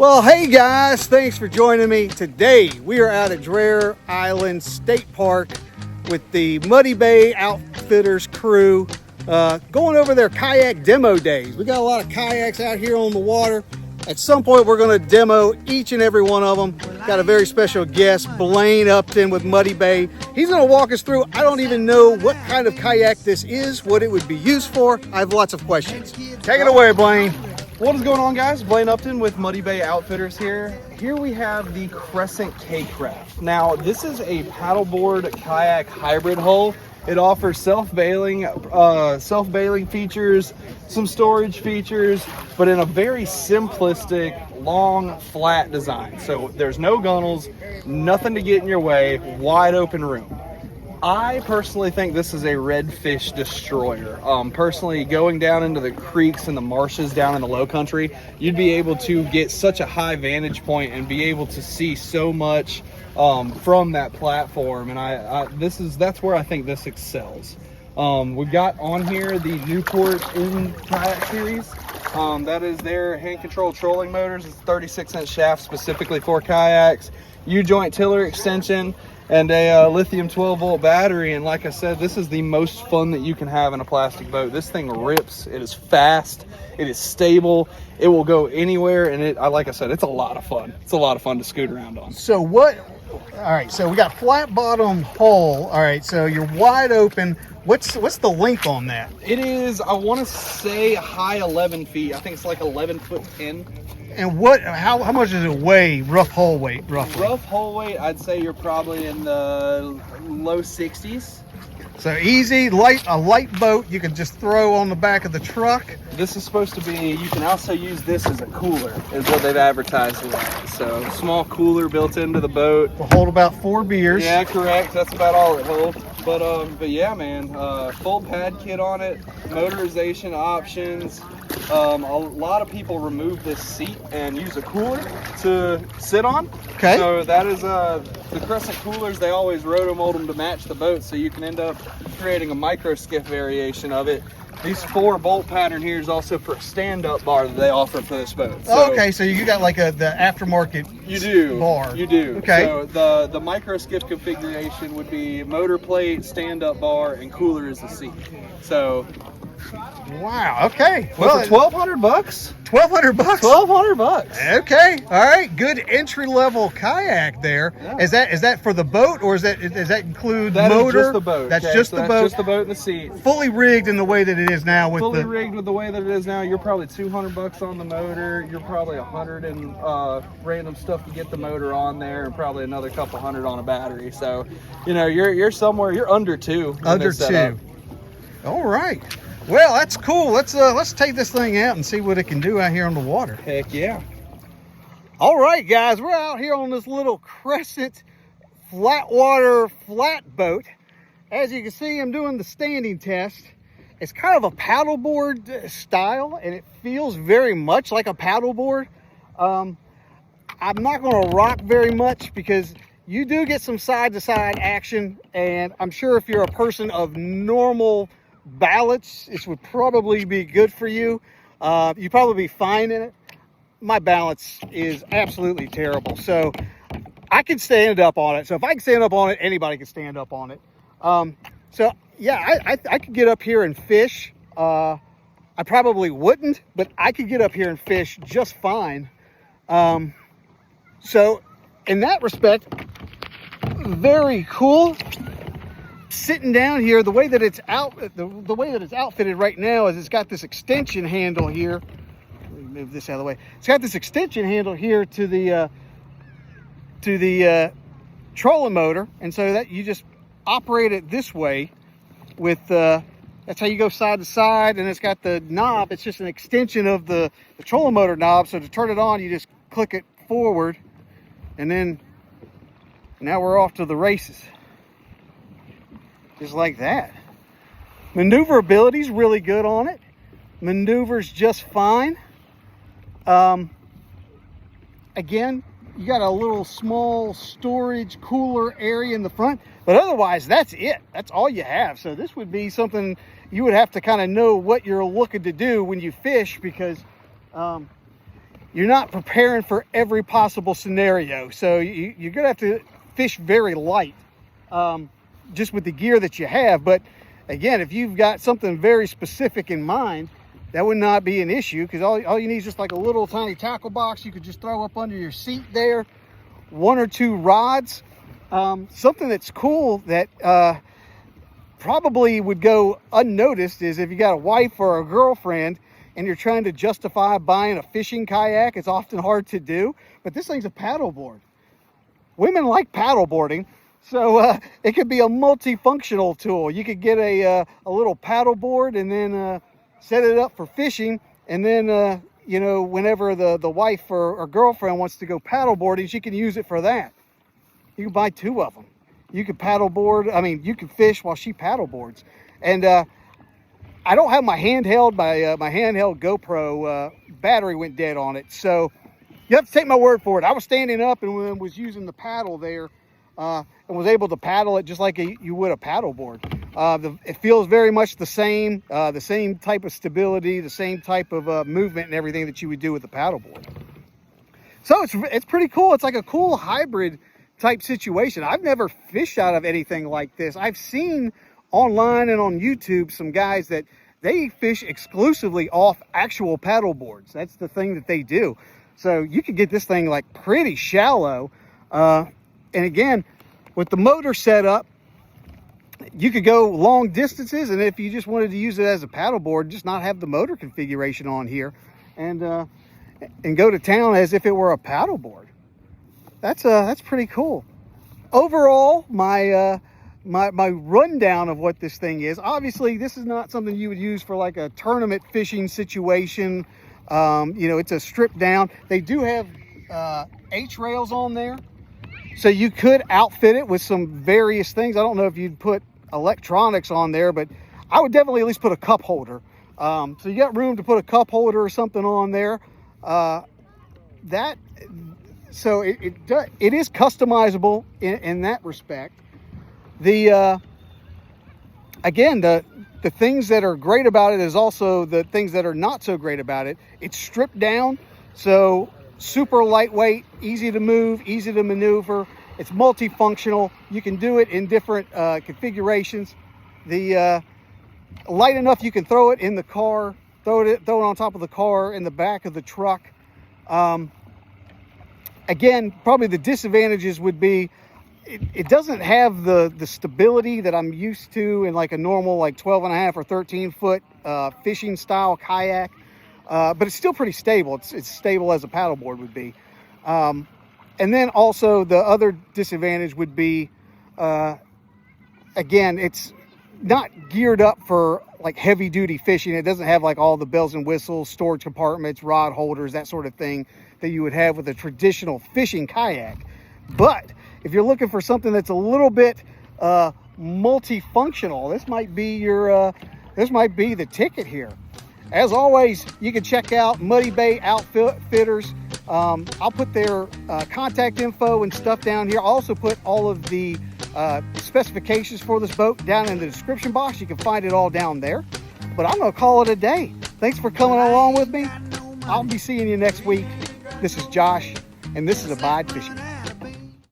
Well, hey guys, thanks for joining me. Today we are out at Dreher Island State Park with the Muddy Bay Outfitters crew going over their kayak demo days. We got a lot of kayaks out here on the water. At some point we're going to demo each and every one of them. Got a very special guest, Blaine Upton with Muddy Bay. He's going to walk us through. I don't even know what kind of kayak this is, what it would be used for. I have lots of questions. Take it away, Blaine. What is going on, guys? Blaine Upton with Muddy Bay Outfitters here. Here we have the Crescent K-Kraft. Now, this is a paddleboard kayak hybrid hull. It offers self-bailing features, some storage features, but in a very simplistic, long, flat design. So there's no gunnels, nothing to get in your way, wide open room. I personally think this is a redfish destroyer. Personally, going down into the creeks and the marshes down in the low country, you'd be able to get such a high vantage point and be able to see so much from that platform. And that's where I think this excels. We've got on here the Newport in kayak series. That is their hand-controlled trolling motors. It's 36-inch shaft specifically for kayaks. U-joint tiller extension, and a lithium 12-volt battery. And like I said, this is the most fun that you can have in a plastic boat. This thing rips. It is fast. It is stable. It will go anywhere. And like I said, it's a lot of fun. It's a lot of fun to scoot around on. So all right, so we got flat bottom hull. All right, so you're wide open. What's the length on that? It is, I want to say, high 11 feet. I think it's like 11 foot 10. And how much does it weigh, rough hull weight, roughly? Rough hull weight, I'd say you're probably in the low 60s. So easy, a light boat you can just throw on the back of the truck. This is supposed to be, you can also use this as a cooler, is what they've advertised it as. So small cooler built into the boat. Will hold about 4 beers. Yeah, correct. That's about all it holds. But yeah, man, full pad kit on it, motorization options. A lot of people remove this seat and use a cooler to sit on. Okay. So that is the Crescent coolers. They always roto-mold them to match the boat, so you can end up creating a micro skiff variation of it. These 4 bolt pattern here is also for a stand-up bar that they offer for this boat. So, okay, so you got like the aftermarket bar. You do. Okay. So the micro skiff configuration would be motor plate, stand-up bar, and cooler is the seat. So. Wow. Okay. Well, for $1,200 bucks. $1,200 bucks. $1,200 bucks. Okay. All right. Good entry level kayak there. Yeah. Is that for the boat, or does that include that motor? Is just the boat. That's okay, just so the that's boat. Just the boat and the seat. Fully rigged in the way that it is now. Fully rigged with the way that it is now. You're probably $200 bucks on the motor. You're probably $100 and random stuff to get the motor on there, and probably another couple hundred on a battery. So, you're somewhere. You're under $2. Under $2. All right. Well, that's cool. Let's take this thing out and see what it can do out here on the water. Heck yeah. All right, guys, we're out here on this little Crescent flat boat. As you can see, I'm doing the standing test. It's kind of a paddleboard style, and it feels very much like a paddleboard. I'm not going to rock very much because you do get some side-to-side action, and I'm sure if you're a person of normal balance, this would probably be good for you. You'd probably be fine in it. My balance is absolutely terrible, so I can stand up on it. So if I can stand up on it, anybody can stand up on it. So yeah, I could get up here and fish. I probably wouldn't, but I could get up here and fish just fine. So in that respect, very cool. Sitting down here, the way that it's outfitted right now is it's got this extension handle here. Let me move this out of the way. It's got this extension handle here to the trolling motor, and so that you just operate it this way with that's how you go side to side, and it's got the knob. It's just an extension of the trolling motor knob. So to turn it on, you just click it forward, and then now we're off to the races. Just like that. Maneuverability is really good on it. Maneuvers just fine. Again, you got a little small storage cooler area in the front, but otherwise that's it. That's all you have. So this would be something you would have to kind of know what you're looking to do when you fish, because you're not preparing for every possible scenario. So you're gonna have to fish very light, just with the gear that you have. But again, if you've got something very specific in mind, that would not be an issue, because all you need is just like a little tiny tackle box you could just throw up under your seat there, 1 or 2 rods. Something that's cool that probably would go unnoticed is if you got a wife or a girlfriend and you're trying to justify buying a fishing kayak. It's often hard to do, but this thing's a paddleboard. Women like paddleboarding, so it could be a multifunctional tool. You could get a little paddleboard and then set it up for fishing, and then you know, whenever the wife or girlfriend wants to go paddleboarding, she can use it for that. You can buy 2 of them. You can paddleboard, I mean, you can fish while she paddleboards. And I don't have my handheld, my handheld GoPro battery went dead on it, so you have to take my word for it. I was standing up and was using the paddle there, and was able to paddle it just like you would a paddleboard. It feels very much the same type of stability, the same type of movement and everything that you would do with a paddleboard. So it's pretty cool. It's like a cool hybrid type situation. I've never fished out of anything like this. I've seen online and on YouTube some guys that they fish exclusively off actual paddleboards. That's the thing that they do. So you could get this thing like pretty shallow. And again, with the motor set up, you could go long distances, and if you just wanted to use it as a paddleboard, just not have the motor configuration on here, and go to town as if it were a paddleboard. That's pretty cool. Overall, my rundown of what this thing is. Obviously, this is not something you would use for like a tournament fishing situation. You know, it's a stripped down. They do have H rails on there, so you could outfit it with some various things. I don't know if you'd put electronics on there, but I would definitely at least put a cup holder. So you got room to put a cup holder or something on there. So it is customizable in that respect. Again, the things that are great about it is also the things that are not so great about it. It's stripped down, so super lightweight, easy to move, easy to maneuver. It's multifunctional. You can do it in different configurations. The light enough you can throw it in the car, throw it on top of the car, in the back of the truck. Again, probably the disadvantages would be it doesn't have the stability that I'm used to in like a normal like 12.5 or 13 foot fishing style kayak, but it's still pretty stable. It's stable as a paddleboard would be. And then also the other disadvantage would be, again, it's not geared up for like heavy duty fishing. It doesn't have like all the bells and whistles, storage compartments, rod holders, that sort of thing that you would have with a traditional fishing kayak. But if you're looking for something that's a little bit multifunctional, this might be the ticket here. As always, you can check out Muddy Bay Outfitters. I'll put their contact info and stuff down here. I'll also put all of the specifications for this boat down in the description box. You can find it all down there. But I'm going to call it a day. Thanks for coming along with me. I'll be seeing you next week. This is Josh, and this is Abide Fishing.